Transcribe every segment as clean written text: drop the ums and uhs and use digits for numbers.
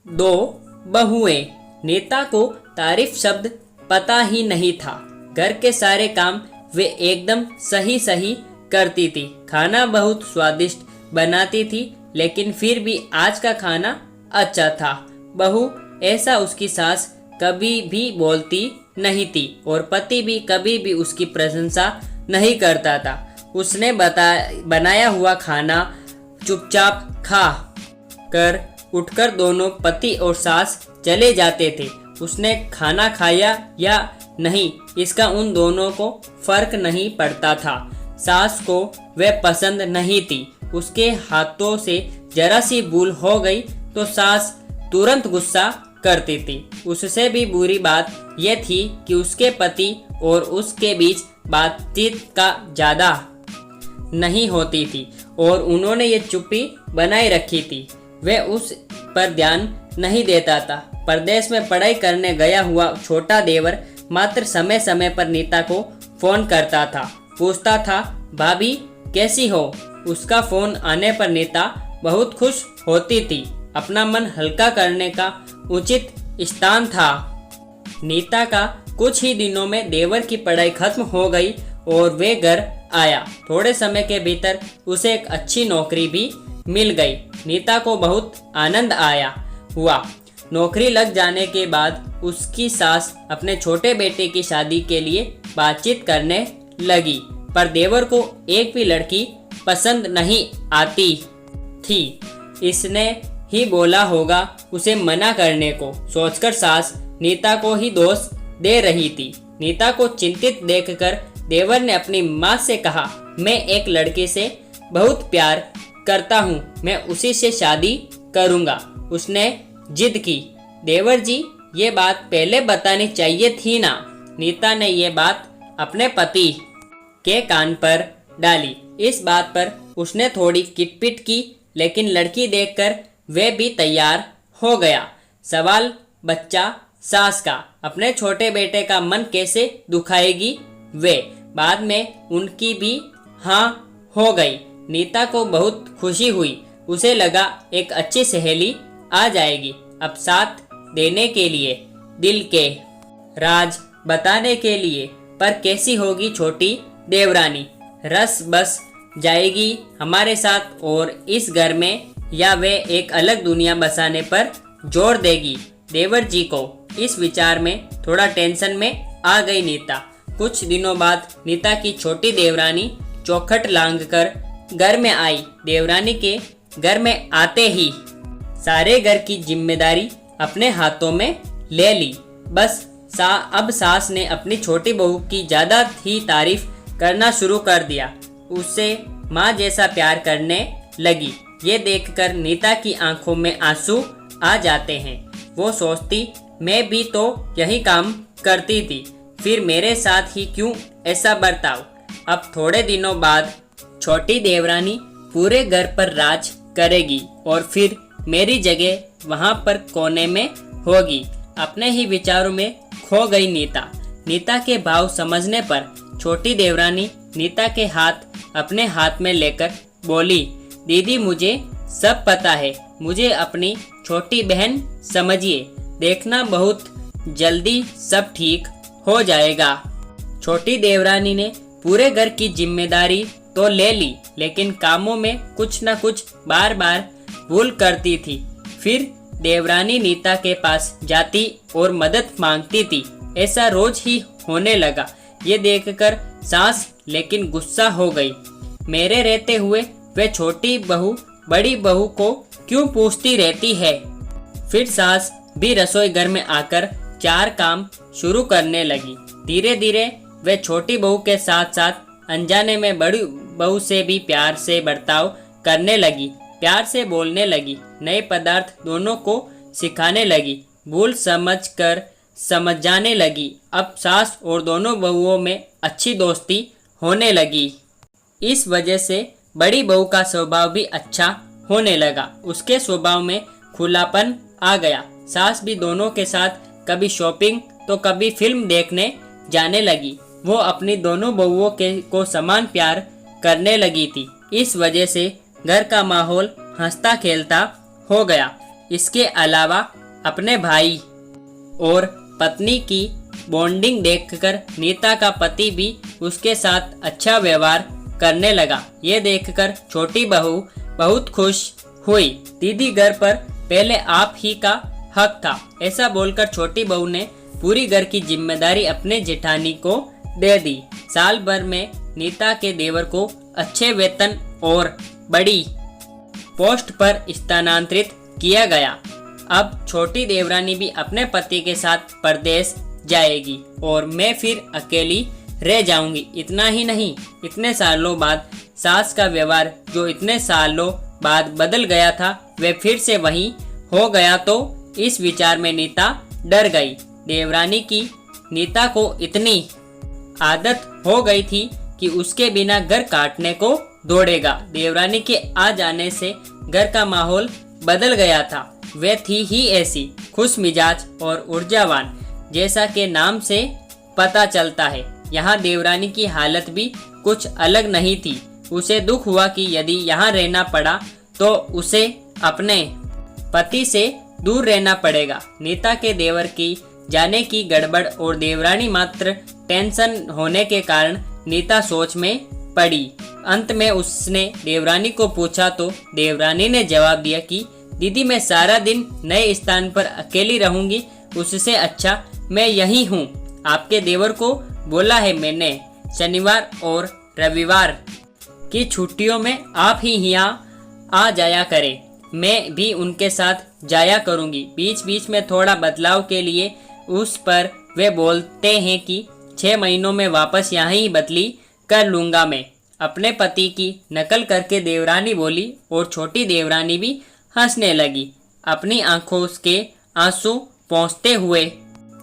दो बहुएं। नीता को तारीफ शब्द पता ही नहीं था। घर के सारे काम वे एकदम सही सही करती थी। खाना बहुत स्वादिष्ट बनाती थी, लेकिन फिर भी आज का खाना अच्छा था। बहू ऐसा उसकी सास कभी भी बोलती नहीं थी और पति भी कभी भी उसकी प्रशंसा नहीं करता था। उसने बनाया हुआ खाना चुपचाप खा कर उठकर दोनों पति और सास चले जाते थे। उसने खाना खाया या नहीं इसका उन दोनों को फर्क नहीं पड़ता था। सास को वह पसंद नहीं थी। उसके हाथों से जरा सी भूल हो गई तो सास तुरंत गुस्सा करती थी। उससे भी बुरी बात यह थी कि उसके पति और उसके बीच बातचीत का ज़्यादा नहीं होती थी और उन्होंने ये चुप्पी बनाए रखी थी। वह उस पर ध्यान नहीं देता था। परदेश में पढ़ाई करने गया हुआ छोटा देवर मात्र समय समय पर नीता को फोन करता था। पूछता था, भाभी कैसी हो? उसका फोन आने पर नीता बहुत खुश होती थी। अपना मन हल्का करने का उचित स्थान था। नीता का कुछ ही दिनों में देवर की पढ़ाई खत्म हो गई और वे घर आया। थोड़े समय के भीतर उसे एक अच्छी नौकरी भी मिल गई। नीता को बहुत आनंद आया हुआ। नौकरी लग जाने के बाद उसकी सास अपने छोटे बेटे की शादी के लिए बातचीत करने लगी, पर देवर को एक भी लड़की पसंद नहीं आती थी। इसने ही बोला होगा उसे मना करने को सोचकर सास नीता को ही दोष दे रही थी। नीता को चिंतित देखकर देवर ने अपनी माँ से कहा, मैं एक लड़के से बहुत प्यार करता हूँ, मैं उसी से शादी करूँगा। उसने जिद की। देवर जी, ये बात पहले बतानी चाहिए थी ना। नीता ने ये बात अपने पति के कान पर डाली। इस बात पर उसने थोड़ी किटपिट की, लेकिन लड़की देखकर वह भी तैयार हो गया। सवाल बच्चा सास का। अपने छोटे बेटे का मन कैसे दुखाएगी वे। बाद में उनकी भी हाँ हो गई। नीता को बहुत खुशी हुई। उसे लगा एक अच्छी सहेली आ जाएगी अब साथ देने के लिए, दिल के राज बताने के लिए। पर कैसी होगी छोटी देवरानी? रस बस जाएगी हमारे साथ और इस घर में, या वे एक अलग दुनिया बसाने पर जोर देगी? देवर जी को इस विचार में थोड़ा टेंशन में आ गई नीता। कुछ दिनों बाद नीता की छोटी देवरानी चौखट लांग कर घर में आई। देवरानी के घर में आते ही सारे घर की जिम्मेदारी अपने हाथों में ले ली। बस अब सास ने अपनी छोटी बहू की ज़्यादा ही तारीफ करना शुरू कर दिया। उससे माँ जैसा प्यार करने लगी। ये देखकर नीता की आंखों में आंसू आ जाते हैं। वो सोचती, मैं भी तो यही काम करती थी, फिर मेरे साथ ही क्यों ऐसा बर्ताव। अब थोड़े दिनों बाद छोटी देवरानी पूरे घर पर राज करेगी और फिर मेरी जगह वहाँ पर कोने में होगी। अपने ही विचारों में खो गई नीता। नीता के भाव समझने पर छोटी देवरानी नीता के हाथ अपने हाथ में लेकर बोली, दीदी मुझे सब पता है, मुझे अपनी छोटी बहन समझिए, देखना बहुत जल्दी सब ठीक हो जाएगा। छोटी देवरानी ने पूरे घर की जिम्मेदारी तो ले ली, लेकिन कामों में कुछ न कुछ बार बार भूल करती थी। फिर देवरानी नीता के पास जाती और मदद मांगती थी। ऐसा रोज ही होने लगा। ये देखकर सास लेकिन गुस्सा हो गई। मेरे रहते हुए वे छोटी बहू बड़ी बहू को क्यों पूछती रहती है। फिर सास भी रसोई घर में आकर चार काम शुरू करने लगी। धीरे धीरे वे छोटी बहू के साथ साथ अनजाने में बड़ी बहू से भी प्यार से बर्ताव करने लगी, प्यार से बोलने लगी, नए पदार्थ दोनों को सिखाने लगी, भूल समझ कर समझ जाने लगी। अब सास और दोनों बहुओं में अच्छी दोस्ती होने लगी। इस वजह से बड़ी बहू का स्वभाव भी अच्छा होने लगा। उसके स्वभाव में खुलापन आ गया। सास भी दोनों के साथ कभी शॉपिंग तो कभी फिल्म देखने जाने लगी। वो अपनी दोनों बहुओं को समान प्यार करने लगी थी। इस वजह से घर का माहौल हंसता खेलता हो गया। इसके अलावा अपने भाई और पत्नी की बॉन्डिंग देखकर नीता का पति भी उसके साथ अच्छा व्यवहार करने लगा। ये देखकर छोटी बहू बहुत खुश हुई। दीदी, घर पर पहले आप ही का हक था। ऐसा बोलकर छोटी बहू ने पूरी घर की जिम्मेदारी अपने जेठानी को दे दी। साल भर में नीता के देवर को अच्छे वेतन और बड़ी पोस्ट पर स्थानांतरित किया गया। अब छोटी देवरानी भी अपने पति के साथ परदेश जाएगी और मैं फिर अकेली रह जाऊंगी। इतना ही नहीं, इतने सालों बाद सास का व्यवहार जो इतने सालों बाद बदल गया था वह फिर से वही हो गया। तो इस विचार में नीता डर गई। देवरानी की नीता को इतनी आदत हो गई थी कि उसके बिना घर काटने को दौड़ेगा। देवरानी के आ जाने से घर का माहौल बदल गया था। वह थी ही ऐसी खुश मिजाज और ऊर्जावान, जैसा के नाम से पता चलता है। यहाँ देवरानी की हालत भी कुछ अलग नहीं थी। उसे दुख हुआ कि यदि यहाँ रहना पड़ा तो उसे अपने पति से दूर रहना पड़ेगा। नीता के देवर की जाने की गड़बड़ और देवरानी मात्र टेंशन होने के कारण नीता सोच में पड़ी। अंत में उसने देवरानी को पूछा तो देवरानी ने जवाब दिया कि दीदी, मैं सारा दिन नए स्थान पर अकेली रहूंगी, उससे अच्छा मैं यही हूँ। आपके देवर को बोला है मैंने, शनिवार और रविवार की छुट्टियों में आप ही यहाँ आ जाया करें। मैं भी उनके साथ जाया करूँगी। बीच बीच में थोड़ा बदलाव के लिए उस पर वे बोलते हैं कि 6 महीनों में वापस यहाँ ही बदली कर लूँगा मैं। अपने पति की नकल करके देवरानी बोली और छोटी देवरानी भी हंसने लगी। अपनी आंखों के आंसू पोंछते हुए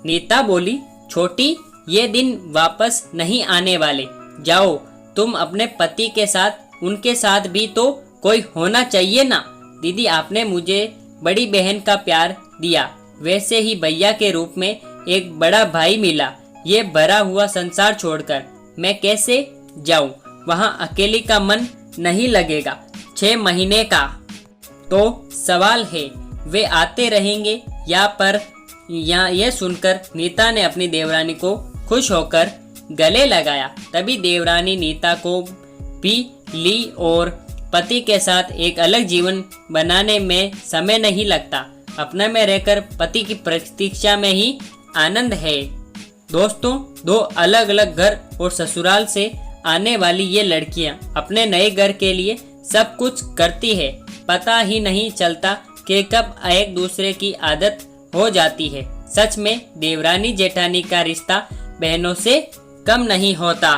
नीता बोली, छोटी, ये दिन वापस नहीं आने वाले। जाओ तुम अपने पति के साथ, उनके साथ भी तो कोई होना चाहिए ना। दीदी, आपने मुझे बड़ी बहन का प्यार दिया, वैसे ही भैया के रूप में एक बड़ा भाई मिला। ये भरा हुआ संसार छोड़कर मैं कैसे जाऊं? वहां अकेली का मन नहीं लगेगा। 6 महीने का तो सवाल है, वे आते रहेंगे या पर यह सुनकर नीता ने अपनी देवरानी को खुश होकर गले लगाया। तभी देवरानी नीता को भी ली और पति के साथ एक अलग जीवन बनाने में समय नहीं लगता। अपने में रहकर पति की प्रतीक्षा में ही आनंद है। दोस्तों, 2 अलग अलग घर और ससुराल से आने वाली ये लड़कियां अपने नए घर के लिए सब कुछ करती है। पता ही नहीं चलता कि कब एक दूसरे की आदत हो जाती है। सच में देवरानी जेठानी का रिश्ता बहनों से कम नहीं होता।